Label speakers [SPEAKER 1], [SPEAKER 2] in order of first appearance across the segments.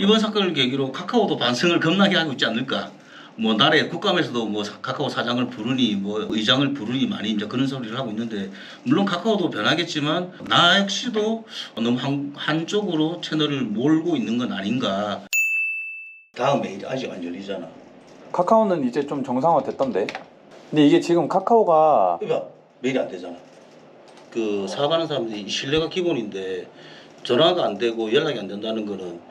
[SPEAKER 1] 이번 사건을 계기로 카카오도 반성을 겁나게 하고 있지 않을까. 뭐 나라의 국감에서도 뭐 카카오 사장을 부르니 뭐 의장을 부르니 많이 이제 그런 소리를 하고 있는데, 물론 카카오도 변하겠지만 나 역시도 너무 한쪽으로 채널을 몰고 있는 건 아닌가. 다음 메일이 아직 안 열리잖아.
[SPEAKER 2] 카카오는 이제 좀 정상화 됐던데. 근데 이게 지금 카카오가
[SPEAKER 1] 그러니까 메일이 안 되잖아. 그 사업하는 사람들이 신뢰가 기본인데 전화가 안 되고 연락이 안 된다는 거는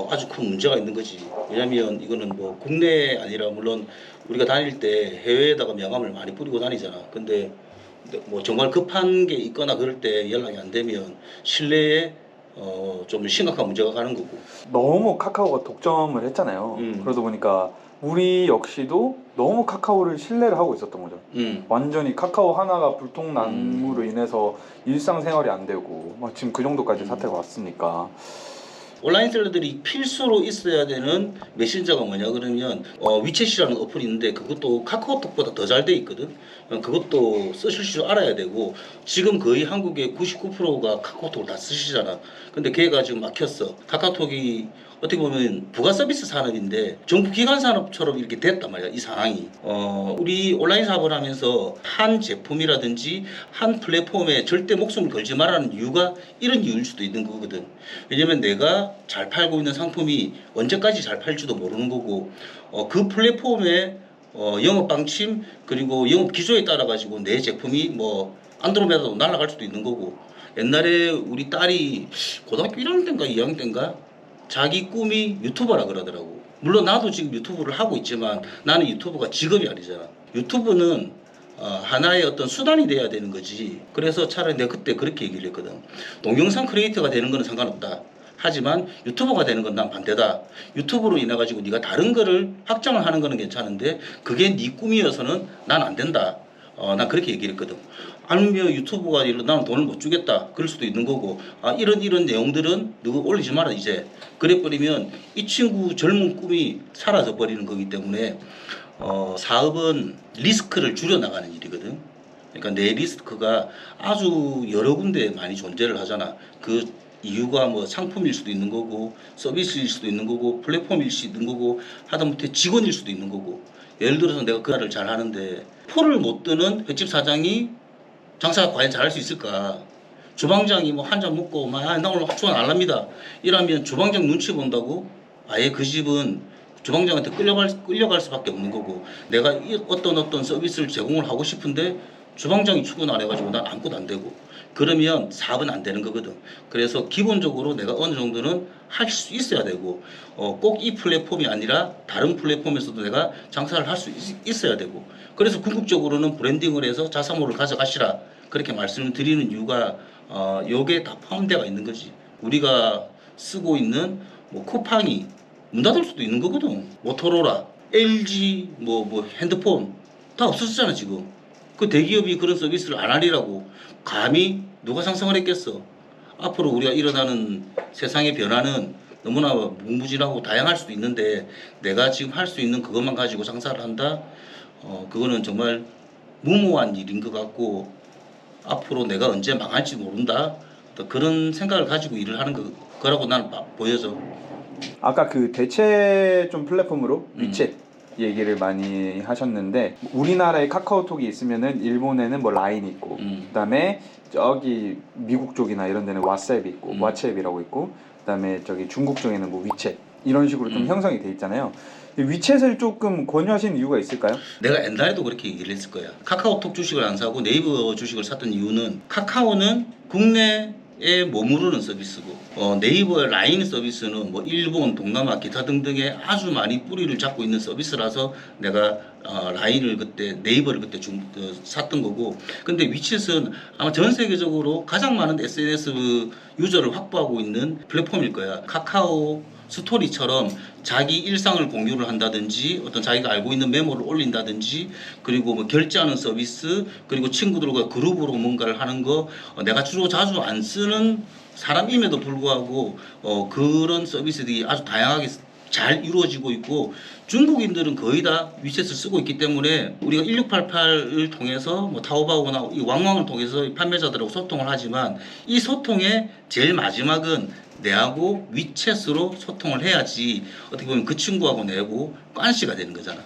[SPEAKER 1] 아주 큰 문제가 있는 거지. 왜냐면 이거는 뭐 국내 아니라 물론 우리가 다닐 때 해외에다가 명함을 많이 뿌리고 다니잖아. 근데 뭐 정말 급한 게 있거나 그럴 때 연락이 안 되면 신뢰에 좀 심각한 문제가 가는 거고.
[SPEAKER 2] 너무 카카오가 독점을 했잖아요. 그러다 보니까 우리 역시도 너무 카카오를 신뢰를 하고 있었던 거죠. 완전히 카카오 하나가 불통난무로 인해서 일상생활이 안 되고 막 지금 그 정도까지 사태가 왔으니까.
[SPEAKER 1] 온라인 셀러들이 필수로 있어야 되는 메신저가 뭐냐 그러면 위챗이라는 어플이 있는데 그것도 카카오톡보다 더 잘 돼 있거든. 그것도 쓰실 줄 알아야 되고, 지금 거의 한국의 99%가 카카오톡을 다 쓰시잖아. 근데 걔가 지금 막혔어. 카카오톡이 어떻게 보면 부가 서비스 산업인데 정부 기관 산업처럼 이렇게 됐단 말이야, 이 상황이. 우리 온라인 사업을 하면서 한 제품이라든지 한 플랫폼에 절대 목숨을 걸지 말라는 이유가 이런 이유일 수도 있는 거거든. 왜냐면 내가 잘 팔고 있는 상품이 언제까지 잘 팔지도 모르는 거고, 그 플랫폼의 영업 방침 그리고 영업 기조에 따라 가지고 내 제품이 뭐 안드로메다도 날아갈 수도 있는 거고. 옛날에 우리 딸이 고등학교 1학년 때인가 2학년 때인가 자기 꿈이 유튜버라 그러더라고. 물론 나도 지금 유튜브를 하고 있지만 나는 유튜브가 직업이 아니잖아. 유튜브는 하나의 어떤 수단이 돼야 되는 거지. 그래서 차라리 내가 그때 그렇게 얘기를 했거든. 동영상 크리에이터가 되는 거는 상관없다. 하지만 유튜버가 되는 건 난 반대다. 유튜브로 인해 가지고 네가 다른 거를 확장을 하는 거는 괜찮은데 그게 네 꿈이어서는 난 안 된다. 난 그렇게 얘기를 했거든. 아니면 유튜브가 나는 돈을 못 주겠다 그럴 수도 있는 거고, 이런 내용들은 누구 올리지 마라 이제 그래 버리면 이 친구 젊은 꿈이 사라져 버리는 거기 때문에 사업은 리스크를 줄여 나가는 일이거든. 그러니까 내 리스크가 아주 여러 군데 많이 존재를 하잖아. 그 이유가 뭐 상품일 수도 있는 거고 서비스일 수도 있는 거고 플랫폼일 수도 있는 거고 하다못해 직원일 수도 있는 거고. 예를 들어서 내가 그 일을 잘 하는데 포를 못 드는 횟집 사장이 장사가 과연 잘할 수 있을까? 주방장이 뭐 한 잔 먹고 나 오늘 주문 안 합니다 이러면 주방장 눈치 본다고 아예 그 집은 주방장한테 끌려갈 수밖에 없는 거고, 내가 어떤 서비스를 제공을 하고 싶은데 주방장이 출근 안 해가지고 난 아무것도 안 되고 그러면 사업은 안 되는 거거든. 그래서 기본적으로 내가 어느 정도는 할 수 있어야 되고, 꼭 이 플랫폼이 아니라 다른 플랫폼에서도 내가 장사를 할 수 있어야 되고, 그래서 궁극적으로는 브랜딩을 해서 자사모를 가져가시라 그렇게 말씀을 드리는 이유가 요게 다 포함되어 있는 거지. 우리가 쓰고 있는 뭐 쿠팡이 문 닫을 수도 있는 거거든. 모토로라, LG 뭐 핸드폰 다 없어졌잖아 지금. 그 대기업이 그런 서비스를 안 하리라고 감히 누가 상상을 했겠어. 앞으로 우리가 일어나는 세상의 변화는 너무나 무궁무진하고 다양할 수도 있는데 내가 지금 할 수 있는 그것만 가지고 장사를 한다? 그거는 정말 무모한 일인 것 같고 앞으로 내가 언제 망할지 모른다? 그런 생각을 가지고 일을 하는 거라고 나는 보여져.
[SPEAKER 2] 아까 그 대체 좀 플랫폼으로 위챗 얘기를 많이 하셨는데, 우리나라에 카카오톡이 있으면은 일본에는 뭐 라인 있고, 그다음에 저기 미국 쪽이나 이런 데는 왓츠앱 있고, 왓츠앱이라고 있고, 그다음에 저기 중국 쪽에는 뭐 위챗 이런 식으로 좀 형성이 돼 있잖아요. 위챗을 조금 권유하시는 이유가 있을까요?
[SPEAKER 1] 내가 옛날에도 그렇게 얘기를 했을 거야. 카카오톡 주식을 안 사고 네이버 주식을 샀던 이유는 카카오는 국내에 머무르는 서비스고 네이버의 라인 서비스는 뭐 일본, 동남아, 기타 등등에 아주 많이 뿌리를 잡고 있는 서비스라서 내가 라인을 그때 네이버를 그때 샀던 거고, 근데 위챗은 아마 전 세계적으로 가장 많은 SNS 유저를 확보하고 있는 플랫폼일 거야. 카카오 스토리처럼 자기 일상을 공유를 한다든지 어떤 자기가 알고 있는 메모를 올린다든지 그리고 뭐 결제하는 서비스 그리고 친구들과 그룹으로 뭔가를 하는 거, 내가 주로 자주 안 쓰는 사람임에도 불구하고 그런 서비스들이 아주 다양하게 잘 이루어지고 있고 중국인들은 거의 다 위챗을 쓰고 있기 때문에 우리가 1688을 통해서 뭐 타오바오나 이 왕왕을 통해서 판매자들하고 소통을 하지만 이 소통의 제일 마지막은 내하고 위챗으로 소통을 해야지 어떻게 보면 그 친구하고 내하고 깐씨가 되는 거잖아.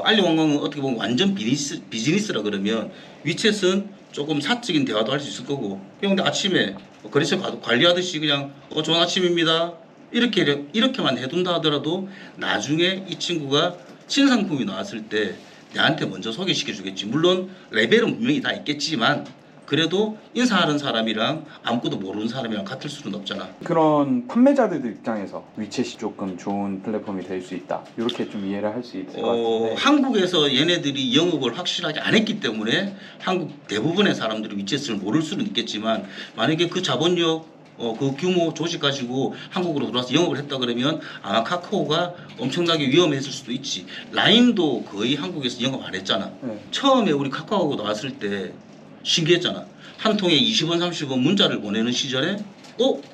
[SPEAKER 1] 알리왕왕은 어떻게 보면 완전 비즈니스라 그러면 위챗은 조금 사적인 대화도 할 수 있을 거고 근데 아침에 거래처 관리하듯이 그냥 좋은 아침입니다 이렇게만 해둔다 하더라도 나중에 이 친구가 신상품이 나왔을 때 내한테 먼저 소개시켜 주겠지. 물론 레벨은 분명히 다 있겠지만 그래도 인사하는 사람이랑 아무것도 모르는 사람이랑 같을 수는 없잖아.
[SPEAKER 2] 그런 판매자들 입장에서 위챗이 조금 좋은 플랫폼이 될 수 있다. 이렇게 좀 이해를 할 수 있을 것 같은데.
[SPEAKER 1] 한국에서 얘네들이 영업을 확실하게 안 했기 때문에 한국 대부분의 사람들이 위챗을 모를 수는 있겠지만 만약에 그 자본력 그 규모 조직 가지고 한국으로 들어와서 영업을 했다 그러면 아마 카카오가 엄청나게 위험했을 수도 있지. 라인도 거의 한국에서 영업 안 했잖아. 처음에 우리 카카오가 나왔을 때 신기했잖아. 한 통에 20원 30원 문자를 보내는 시절에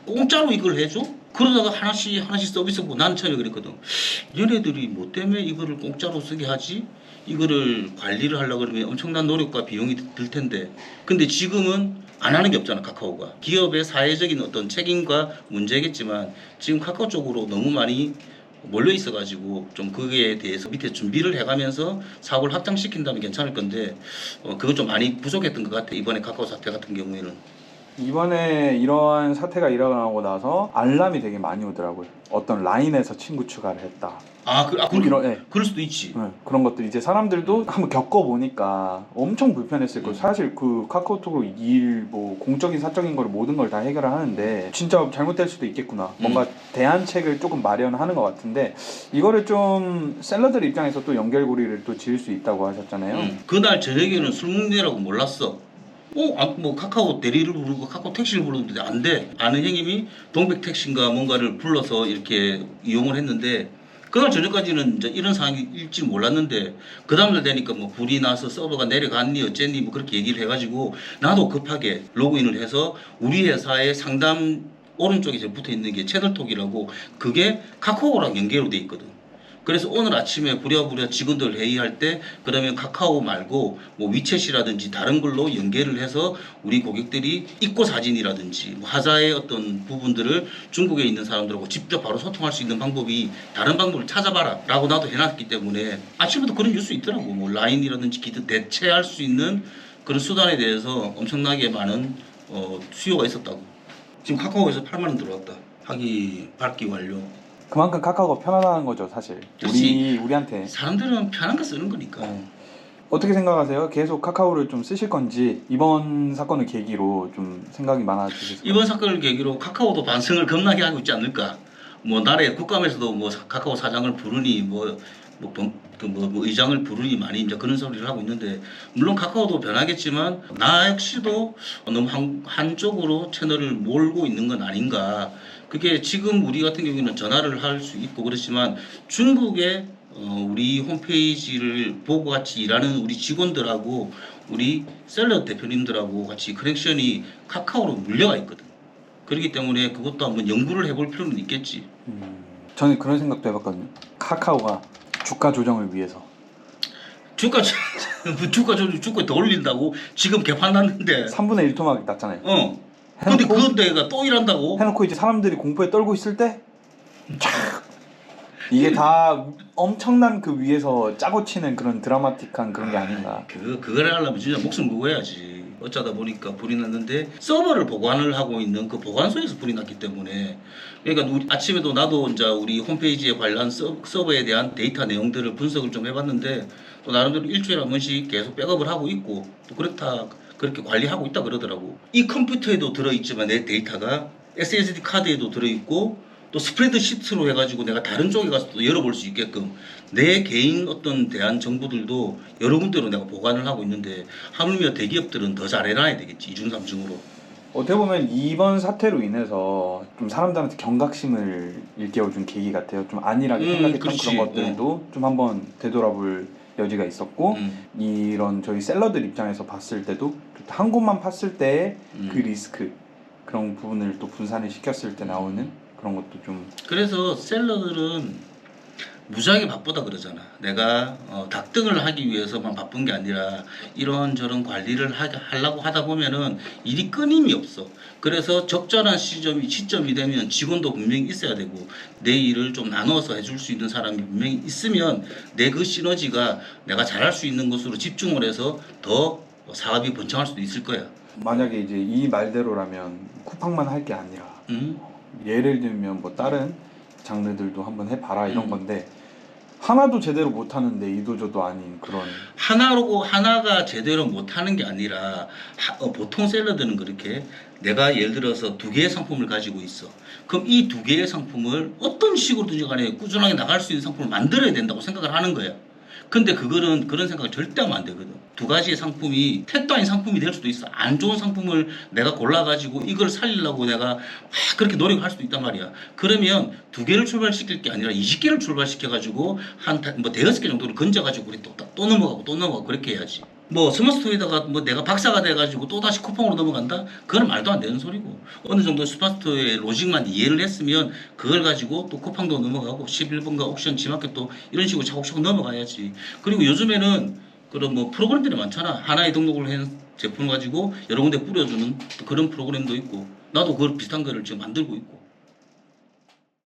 [SPEAKER 1] 공짜로 이걸 해줘? 그러다가 하나씩 서비스 보고 난 처음에 그랬거든. 얘네들이 뭐 때문에 이거를 공짜로 쓰게 하지? 이거를 관리를 하려고 그러면 엄청난 노력과 비용이 들 텐데 근데 지금은 안 하는 게 없잖아. 카카오가 기업의 사회적인 어떤 책임과 문제겠지만 지금 카카오 쪽으로 너무 많이 몰려 있어가지고 좀 그거에 대해서 밑에 준비를 해가면서 사업을 확장시킨다면 괜찮을 건데 그건 좀 많이 부족했던 것 같아. 이번에 카카오 사태 같은 경우에는.
[SPEAKER 2] 이번에 이러한 사태가 일어나고 나서 알람이 되게 많이 오더라고요. 어떤 라인에서 친구 추가를 했다.
[SPEAKER 1] 그럴 수도 있지.
[SPEAKER 2] 그런 것들 이제 사람들도 한번 겪어보니까 엄청 불편했을 거예요. 사실 그 카카오톡으로 뭐 공적인 사적인 걸 모든 걸 다 해결을 하는데 진짜 잘못될 수도 있겠구나. 뭔가 대안책을 조금 마련하는 것 같은데 이거를 좀 셀러들 입장에서 또 연결고리를 또 지을 수 있다고 하셨잖아요.
[SPEAKER 1] 그날 저녁에는 술 먹느라고 몰랐어. 뭐 카카오 대리를 부르고 카카오 택시를 부르는데 안 돼. 아는 형님이 동백 택시인가 뭔가를 불러서 이렇게 이용을 했는데 그날 저녁까지는 이제 이런 상황이 일지 몰랐는데 그 다음날 되니까 뭐 불이 나서 서버가 내려갔니 어쨌니 뭐 그렇게 얘기를 해가지고 나도 급하게 로그인을 해서 우리 회사의 상담 오른쪽에 붙어 있는 게 채널톡이라고 그게 카카오랑 연계로 돼 있거든. 그래서 오늘 아침에 부랴부랴 직원들 회의할 때 그러면 카카오 말고 뭐 위챗이라든지 다른 걸로 연계를 해서 우리 고객들이 입고 사진이라든지 뭐 하자의 어떤 부분들을 중국에 있는 사람들하고 직접 바로 소통할 수 있는 방법이 다른 방법을 찾아봐라 라고 나도 해놨기 때문에 아침부터 그런 뉴스 있더라고. 뭐 라인이라든지 기타 대체할 수 있는 그런 수단에 대해서 엄청나게 많은 수요가 있었다고. 지금 카카오에서 8만 원 들어왔다. 받기 완료.
[SPEAKER 2] 그만큼 카카오가 편하다는 거죠, 사실. 우리한테.
[SPEAKER 1] 사람들은 편한 거 쓰는 거니까.
[SPEAKER 2] 어떻게 생각하세요? 계속 카카오를 좀 쓰실 건지 이번 사건을 계기로 좀 생각이 많아지셨을까요?
[SPEAKER 1] 이번 사건을 계기로 카카오도 반성을 겁나게 하고 있지 않을까? 뭐 나라의 국감에서도 뭐 카카오 사장을 부르니 뭐 의장을 부르니 많이 이제 그런 소리를 하고 있는데 물론 카카오도 변하겠지만 나 역시도 너무 한쪽으로 채널을 몰고 있는 건 아닌가. 그게 지금 우리 같은 경우에는 전화를 할 수 있고 그렇지만 중국의 우리 홈페이지를 보고 같이 일하는 우리 직원들하고 우리 셀러 대표님들하고 같이 커넥션이 카카오로 물려가 있거든. 그렇기 때문에 그것도 한번 연구를 해볼 필요는 있겠지.
[SPEAKER 2] 저는 그런 생각도 해봤거든요. 카카오가 주가 조정을 위해서
[SPEAKER 1] 주가 더 올린다고? 지금 개판 났는데
[SPEAKER 2] 3분의 1 토막이 났잖아요.
[SPEAKER 1] 근데 그 데가 또 일한다고?
[SPEAKER 2] 해놓고 이제 사람들이 공포에 떨고 있을 때 이게 다 엄청난 그 위에서 짜고 치는 그런 드라마틱한 그런 게 아닌가.
[SPEAKER 1] 그걸 하려면 진짜 목숨 걸고 해야지. 어쩌다 보니까 불이 났는데 서버를 보관을 하고 있는 그 보관소에서 불이 났기 때문에 그러니까 아침에도 나도 이제 우리 홈페이지에 관련 서버에 대한 데이터 내용들을 분석을 좀 해봤는데 또 나름대로 일주일에 한 번씩 계속 백업을 하고 있고 또 그렇게 관리하고 있다 그러더라고. 이 컴퓨터에도 들어있지만 내 데이터가 SSD 카드에도 들어있고 또 스프레드시트로 해가지고 내가 다른 쪽에 가서 또 열어볼 수 있게끔 내 개인 어떤 대한 정보들도 여러 군데로 내가 보관을 하고 있는데 하물며 대기업들은 더 잘해놔야 되겠지. 2중 3중으로.
[SPEAKER 2] 어떻게 보면 이번 사태로 인해서 좀 사람들한테 경각심을 일깨워준 계기 같아요. 좀 안일하게 생각했던
[SPEAKER 1] 그렇지.
[SPEAKER 2] 그런 것들도 좀 한번 되돌아볼 여지가 있었고 이런 저희 셀러들 입장에서 봤을 때도 한 곳만 팠을 때의 그 리스크 그런 부분을 또 분산을 시켰을 때 나오는 그런 것도 좀.
[SPEAKER 1] 그래서 셀러들은 무지하게 바쁘다 그러잖아. 내가 닭등을 하기 위해서만 바쁜 게 아니라 이런저런 관리를 하려고 하다 보면은 일이 끊임이 없어. 그래서 적절한 시점이 되면 직원도 분명히 있어야 되고 내 일을 좀 나눠서 해줄 수 있는 사람이 분명히 있으면 내 그 시너지가 내가 잘할 수 있는 것으로 집중을 해서 더 사업이 번창할 수도 있을 거야.
[SPEAKER 2] 만약에 이제 이 말대로라면 쿠팡만 할 게 아니라 예를 들면 뭐 다른 장르들도 한번 해봐라 이런 건데 하나도 제대로 못하는데 이도저도 아닌 그런.
[SPEAKER 1] 하나가 제대로 못하는 게 아니라 보통 셀러들은 그렇게 내가 예를 들어서 2개의 상품을 가지고 있어. 그럼 이 2개의 상품을 어떤 식으로든지 간에 꾸준하게 나갈 수 있는 상품을 만들어야 된다고 생각을 하는 거야. 근데 그런 생각을 절대 하면 안 되거든. 2가지의 상품이 택도 아닌 상품이 될 수도 있어. 안 좋은 상품을 내가 골라가지고 이걸 살리려고 내가 그렇게 노력할 수도 있단 말이야. 그러면 2개를 출발시킬 게 아니라 20개를 출발시켜가지고 뭐 5개 정도를 건져가지고 우리 또 넘어가고 그렇게 해야지. 뭐 스마트스토어에다가 뭐 내가 박사가 돼가지고 또 다시 쿠팡으로 넘어간다? 그건 말도 안 되는 소리고, 어느 정도 스마트스토어의 로직만 이해를 했으면 그걸 가지고 또 쿠팡도 넘어가고 11번가 옥션 지마켓도 이런 식으로 차곡차곡 넘어가야지. 그리고 요즘에는 그런 뭐 프로그램들이 많잖아. 하나의 등록을 한 제품을 가지고 여러 군데 뿌려주는 그런 프로그램도 있고, 나도 그걸 비슷한 거를 지금 만들고 있고.